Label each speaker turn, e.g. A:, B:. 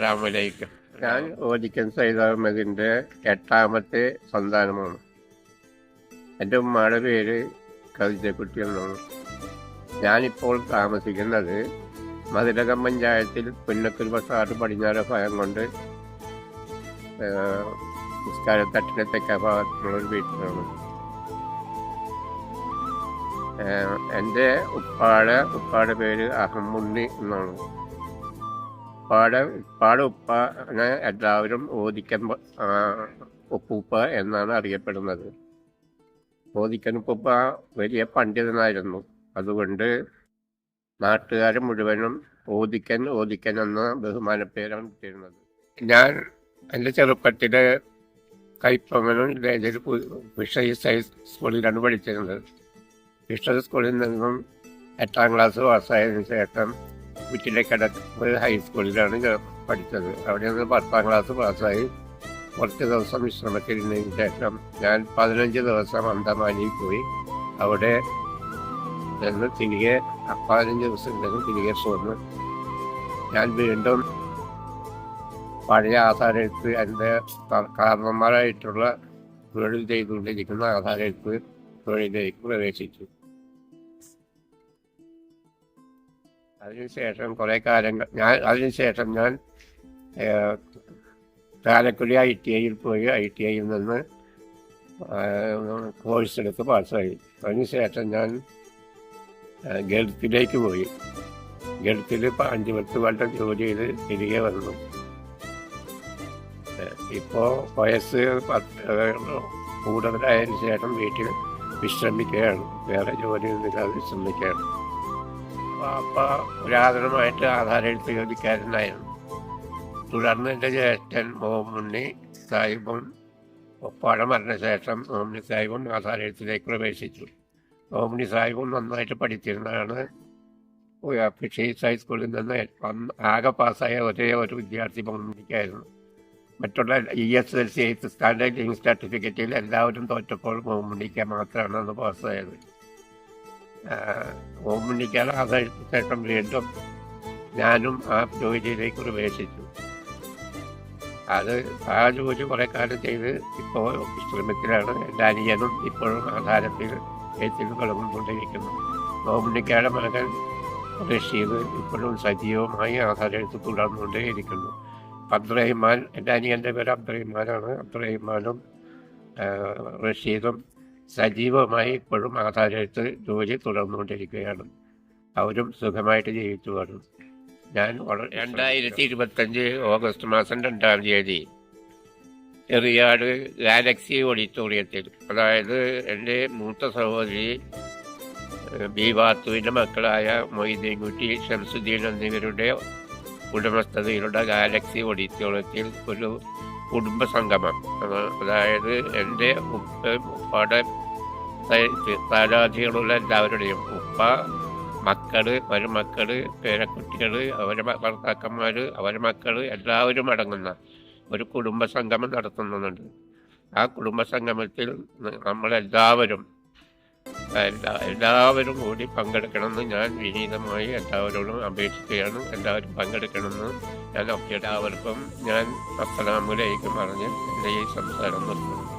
A: അസ്സലാമലൈക്കും.
B: ഞാൻ ഓദിക്കൻ സയ്യിദ് അഹമ്മദിൻ്റെ 8ാമത്തെ സന്താനമാണ്. എൻ്റെ ഉമ്മയുടെ പേര് കവിതക്കുട്ടി എന്നാണ്. ഞാനിപ്പോൾ താമസിക്കുന്നത് മതിലകം പഞ്ചായത്തിൽ പുന്നക്കൽ ബസാറ് പടിഞ്ഞാറ് ഭാഗം കൊണ്ട് നിസ്കാരത്തട്ടിൻ്റെ തെക്കേ ഭാഗത്തുള്ളൊരു വീട്ടിലാണ്. എൻ്റെ ഉപ്പാടെ പേര് അഹമ്മുണ്ണി എന്നാണ്. ഉപ്പാടെ ഉപ്പനെ എല്ലാവരും ഓദിക്കൻ ഉപ്പൂപ്പ എന്നാണ് അറിയപ്പെടുന്നത്. ഓദിക്കൻ ഉപ്പൂപ്പ വലിയ പണ്ഡിതനായിരുന്നു. അതുകൊണ്ട് നാട്ടുകാർ മുഴുവനും ഓദിക്കൻ എന്ന ബഹുമാനപ്പേരാണ് കിട്ടിയിരുന്നത്. ഞാൻ എൻ്റെ ചെറുപ്പത്തിൽ കൈപ്പങ്ങനും ഫിഷറീസ് ഹൈ സ്കൂളിലാണ് പഠിച്ചിരുന്നത്. ഫിഷറീസ് സ്കൂളിൽ നിന്നും 8ാം ക്ലാസ് പാസ്സായതിനു ശേഷം വീട്ടിലേക്കടക്ക് ഹൈസ്കൂളിലാണ് പഠിച്ചത്. അവിടെ നിന്ന് 10ാം ക്ലാസ് പാസ്സായി കുറച്ച് ദിവസം വിശ്രമത്തിരുന്നതിന് ശേഷം ഞാൻ 15 ദിവസം അന്തമാനിൽ പോയി. അവിടെ നിന്ന് തിരികെ 15 ദിവസം നിന്ന് തിരികെ പോന്നു. ഞാൻ വീണ്ടും പഴയ ആധാരെഴുത്ത് എൻ്റെ കാരണന്മാരായിട്ടുള്ള തൊഴിൽ ചെയ്തുകൊണ്ടിരിക്കുന്ന ആധാരെഴുത്ത് തൊഴിലേക്ക് പ്രവേശിച്ചു. അതിനുശേഷം അതിനുശേഷം ഞാൻ ചാലക്കുടി ITIയിൽ പോയി. ITIയിൽ നിന്ന് കോഴ്സ് എടുത്ത് പാസ്സായി. അതിനുശേഷം ഞാൻ ഗൾഫിലേക്ക് പോയി. ഗൾഫിൽ 5-10 കൊല്ലം ജോലി ചെയ്ത് തിരികെ വന്നു. ഇപ്പോൾ വയസ്സ് കൂടുതലായതിനു ശേഷം വീട്ടിൽ വിശ്രമിക്കുകയാണ്. വേറെ ജോലിയൊന്നുമില്ലാതെ വിശ്രമിക്കുകയാണ്. അപ്പോൾ പുരാതനമായിട്ട് ആധാരെഴുത്ത് ജോലിക്കാരനായിരുന്നു. തുടർന്ന് എൻ്റെ ജ്യേഷ്ഠൻ മോമുണ്ണി സാഹിബും ഒപ്പാടെ മരണശേഷം മോമുണ്ണി സാഹിബും ആധാരെഴുത്തിലേക്ക് പ്രവേശിച്ചു. മോമുണ്ണി സാഹിബും നന്നായിട്ട് പഠിച്ചിരുന്നതാണ്. ഫിഷറീസ് ഹൈസ്കൂളിൽ നിന്ന് ആകെ പാസ്സായ ഒരേ ഒരു വിദ്യാർത്ഥി മോമുണ്ണിക്കായിരുന്നു. മറ്റുള്ള ESLC 8th സ്റ്റാൻഡേർഡ് ലിവിംഗ് സർട്ടിഫിക്കറ്റിൽ എല്ലാവരും തോറ്റപ്പോൾ മോമുണ്ണിക്ക മാത്രമാണ് അന്ന് പാസ്സായത്. മോമുണ്ണിക്കാണ് ആധാരത്തിന് ശേഷം വീണ്ടും ഞാനും ആ ജോലിയിലേക്ക് പ്രവേശിച്ചു. ആ ജോലി കുറേ കാലം ചെയ്ത് ഇപ്പോൾ വിശ്രമത്തിലാണ്. എൻ്റെ അനിയനും ഇപ്പോഴും ആധാരത്തിൽ എഴുത്തിൽ തുടർന്നുകൊണ്ടിരിക്കുന്നു. മോമുണ്ണിക്കയുടെ മകൻ റഷീദ് ഇപ്പോഴും സജീവമായി ആധാരത്തിൽ തുടർന്നുകൊണ്ടേയിരിക്കുന്നു. അബ്ദുറഹിമാൻ, എൻ്റെ അനിയൻ്റെ പേര് അബ്ദുറഹിമാനാണ്. അബ്ദുറഹിമാനും റഷീദും സജീവമായി ഇപ്പോഴും ആധാരത്തിൽ ജോലി തുടർന്നുകൊണ്ടിരിക്കുകയാണ്. അവരും സുഖമായിട്ട് ജീവിച്ചു വരും. ഞാൻ 2025 ഓഗസ്റ്റ് മാസം 2-ാം തീയതി ചെറിയാട് ഗാലക്സി ഓഡിറ്റോറിയത്തിൽ, അതായത് എൻ്റെ മൂത്ത സഹോദരി ബീവാത്തുവിൻ്റെ മക്കളായ മൊയ്തീൻകുട്ടി, ഷംസുദ്ദീൻ എന്നിവരുടെ ഉടമസ്ഥതയിലുള്ള ഗാലക്സി ഓഡിറ്റോറിയത്തിൽ ഒരു കുടുംബ സംഗമം, അതായത് എൻ്റെ ഉപ്പയുടെ സ്ഥാനാർത്ഥികളുള്ള എല്ലാവരുടെയും ഉപ്പ, മക്കള്, മരുമക്കള്, പേരക്കുട്ടികൾ, അവരുടെ ഭർത്താക്കന്മാർ, അവരുടെ മക്കൾ എല്ലാവരും അടങ്ങുന്ന ഒരു കുടുംബ സംഗമം നടത്തുന്നുണ്ട്. ആ കുടുംബ സംഗമത്തിൽ എല്ലാവരും കൂടി പങ്കെടുക്കണമെന്ന് ഞാൻ വിനീതമായി എല്ലാവരോടും അപേക്ഷിക്കുകയാണ്. എല്ലാവരും പങ്കെടുക്കണമെന്ന് ഞാൻ എല്ലാവർക്കും ഞാൻ അസ്സലാമു അലൈക്കും പറഞ്ഞ് എൻ്റെ ഈ സംസാരം നിർത്തുന്നു.